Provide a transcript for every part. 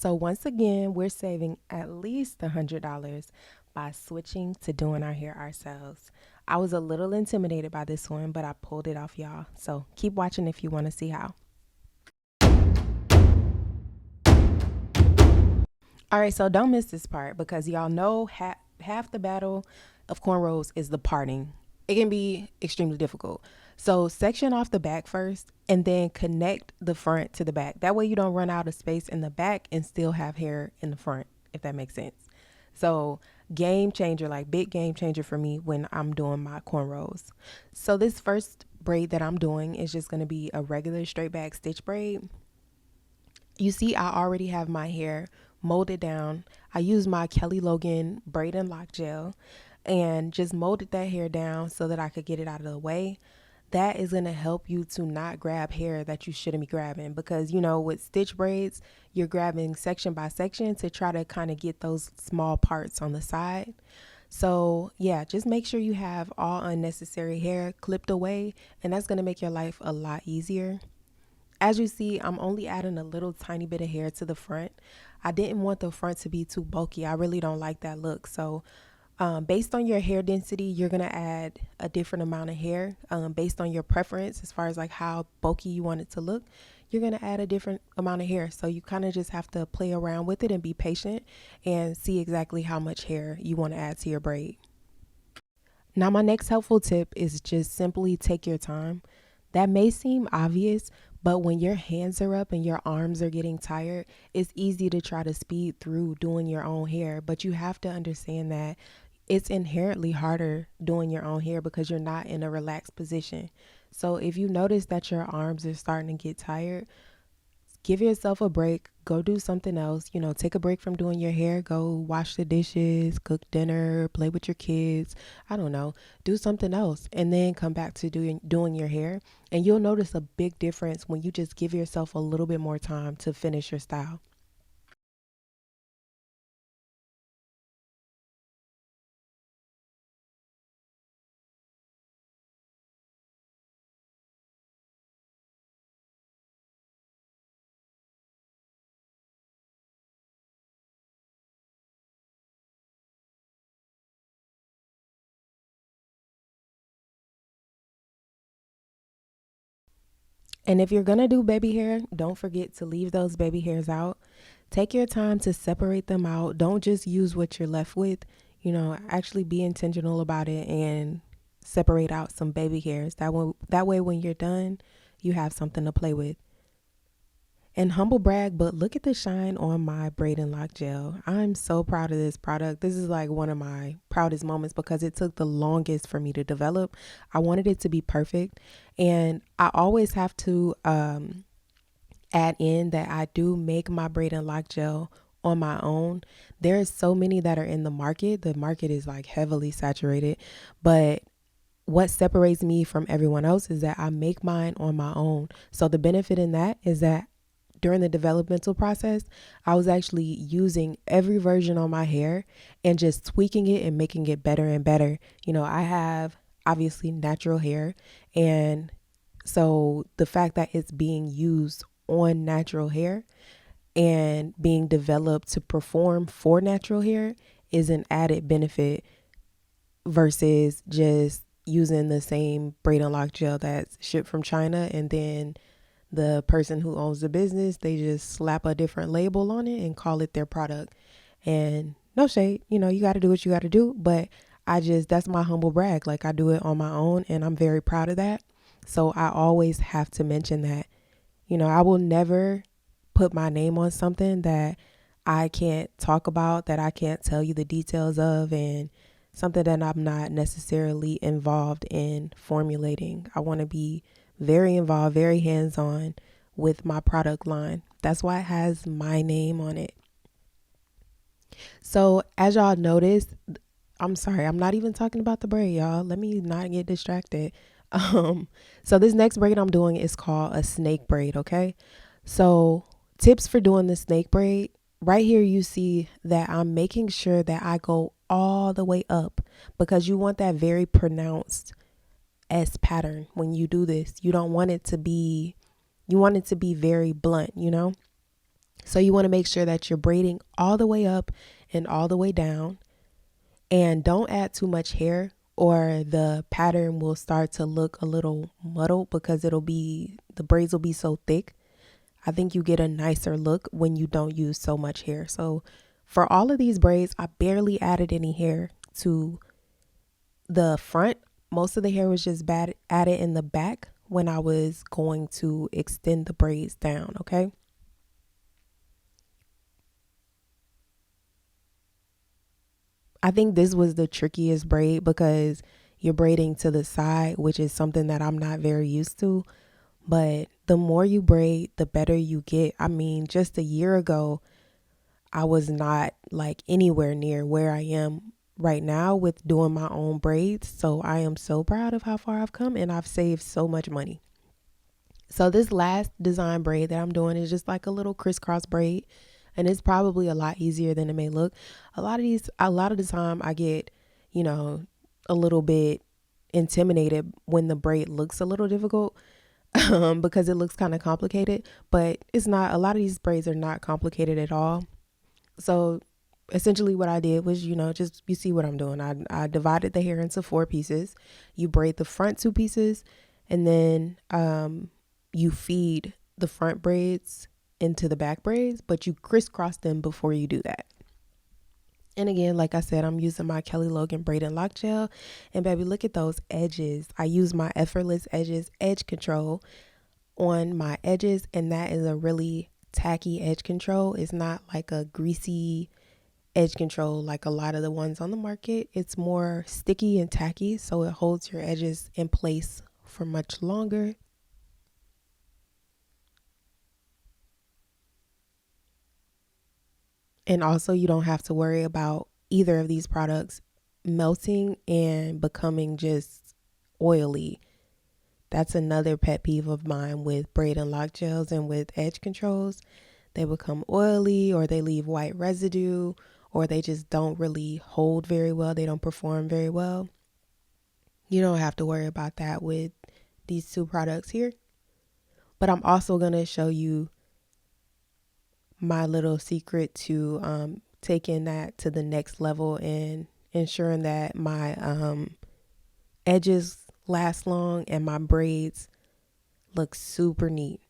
So once again, we're saving at least $100 by switching to doing our hair ourselves. I was a little intimidated by this one, but I pulled it off, y'all. So keep watching if you want to see how. All right, so don't miss this part because y'all know half the battle of cornrows is the parting. It can be extremely difficult. So section off the back first and then connect the front to the back. That way you don't run out of space in the back and still have hair in the front, if that makes sense. So game changer, like big game changer for me when I'm doing my cornrows. So this first braid that I'm doing is just going to be a regular straight back stitch braid. You see, I already have my hair molded down. I used my Kelly Logan braid and lock gel and just molded that hair down so that I could get it out of the way. That is going to help you to not grab hair that you shouldn't be grabbing because, you know, with stitch braids, you're grabbing section by section to try to kind of get those small parts on the side. So yeah, just make sure you have all unnecessary hair clipped away, and that's going to make your life a lot easier. As you see, I'm only adding a little tiny bit of hair to the front. I didn't want the front to be too bulky. I really don't like that look. So based on your hair density, you're going to add a different amount of hair based on your preference as far as like how bulky you want it to look. You're going to add a different amount of hair. So you kind of just have to play around with it and be patient and see exactly how much hair you want to add to your braid. Now, my next helpful tip is just simply take your time. That may seem obvious, but when your hands are up and your arms are getting tired, it's easy to try to speed through doing your own hair. But you have to understand that it's inherently harder doing your own hair because you're not in a relaxed position. So if you notice that your arms are starting to get tired, give yourself a break, go do something else, take a break from doing your hair, go wash the dishes, cook dinner, play with your kids. I don't know, do something else and then come back to doing your hair, and you'll notice a big difference when you just give yourself a little bit more time to finish your style. And if you're gonna do baby hair, don't forget to leave those baby hairs out. Take your time to separate them out. Don't just use what you're left with. Actually be intentional about it and separate out some baby hairs. That way when you're done, you have something to play with. And humble brag, but look at the shine on my braid and lock gel. I'm so proud of this product. This is like one of my proudest moments because it took the longest for me to develop. I wanted it to be perfect. And I always have to add in that I do make my braid and lock gel on my own. There's so many that are in the market. The market is like heavily saturated, but what separates me from everyone else is that I make mine on my own. So the benefit in that is that during the developmental process, I was actually using every version on my hair and just tweaking it and making it better and better. I have obviously natural hair, and so the fact that it's being used on natural hair and being developed to perform for natural hair is an added benefit versus just using the same braid and lock gel that's shipped from China, and then the person who owns the business, they just slap a different label on it and call it their product. And no shade, you got to do what you got to do, but that's my humble brag. Like, I do it on my own and I'm very proud of that. So I always have to mention that. I will never put my name on something that I can't talk about, that I can't tell you the details of, and something that I'm not necessarily involved in formulating. I want to be very involved, very hands-on with my product line. That's why it has my name on it. So as y'all noticed, I'm sorry, I'm not even talking about the braid, y'all. Let me not get distracted. So this next braid I'm doing is called a snake braid, okay? So tips for doing the snake braid. Right here you see that I'm making sure that I go all the way up because you want that very pronounced S pattern when you do this. You don't want it to be, you want it to be very blunt, So you want to make sure that you're braiding all the way up and all the way down, and don't add too much hair or the pattern will start to look a little muddled because the braids will be so thick. I think you get a nicer look when you don't use so much hair. So for all of these braids, I barely added any hair to the front. Most of the hair was just added in the back when I was going to extend the braids down, okay? I think this was the trickiest braid because you're braiding to the side, which is something that I'm not very used to. But the more you braid, the better you get. I mean, just a year ago, I was not like anywhere near where I am right now with doing my own braids. So I am so proud of how far I've come, and I've saved so much money. So this last design braid that I'm doing is just like a little crisscross braid, and it's probably a lot easier than it may look. A lot of the time I get, you know, a little bit intimidated when the braid looks a little difficult, because it looks kind of complicated, but it's not. A lot of these braids are not complicated at all. So essentially what I did was, just you see what I'm doing. I divided the hair into four pieces. You braid the front two pieces, and then you feed the front braids into the back braids, but you crisscross them before you do that. And again, like I said, I'm using my Kelly Logan braid and lock gel. And baby, look at those edges. I use my Effortless Edges edge control on my edges, and that is a really tacky edge control. It's not like a greasy edge control like a lot of the ones on the market. It's more sticky and tacky, so it holds your edges in place for much longer. And also, you don't have to worry about either of these products melting and becoming just oily. That's another pet peeve of mine with braid and lock gels and with edge controls. They become oily, or they leave white residue, or they just don't really hold very well. They don't perform very well. You don't have to worry about that with these two products here. But I'm also going to show you my little secret to taking that to the next level and ensuring that my edges last long and my braids look super neat.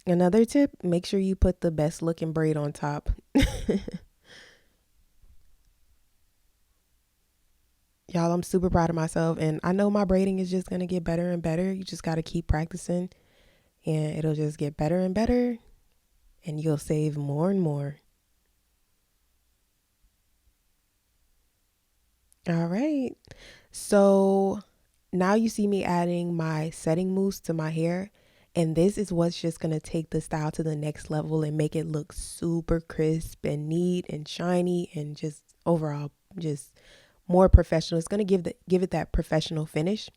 Another tip, make sure you put the best looking braid on top. Y'all, I'm super proud of myself, and I know my braiding is just going to get better and better. You just got to keep practicing, and it'll just get better and better, and you'll save more and more. All right. So now you see me adding my setting mousse to my hair. And this is what's just going to take the style to the next level and make it look super crisp and neat and shiny and just overall just more professional. It's going to give it that professional finish.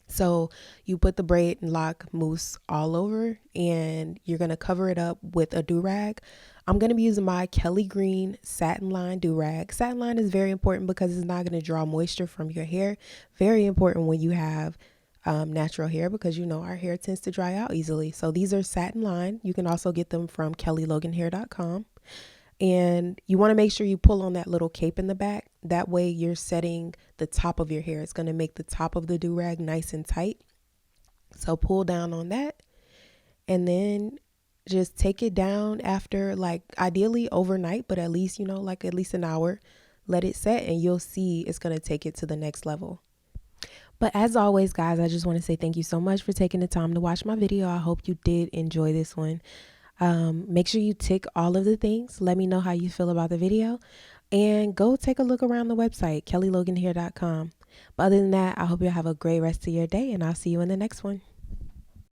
So you put the braid and lock mousse all over, and you're going to cover it up with a do-rag. I'm going to be using my Kelly Green satin line do-rag. Satin line is very important because it's not going to draw moisture from your hair. Very important when you have natural hair, because our hair tends to dry out easily. So these are satin line. You can also get them from kellyloganhair.com. And you want to make sure you pull on that little cape in the back. That way you're setting the top of your hair. It's going to make the top of the do-rag nice and tight. So pull down on that, and then just take it down after, like, ideally overnight, but at least, like at least an hour. Let it set, and you'll see it's going to take it to the next level. But as always, guys, I just want to say thank you so much for taking the time to watch my video. I hope you did enjoy this one. Make sure you tick all of the things. Let me know how you feel about the video, and go take a look around the website, kellyloganhair.com. But other than that, I hope you have a great rest of your day, and I'll see you in the next one.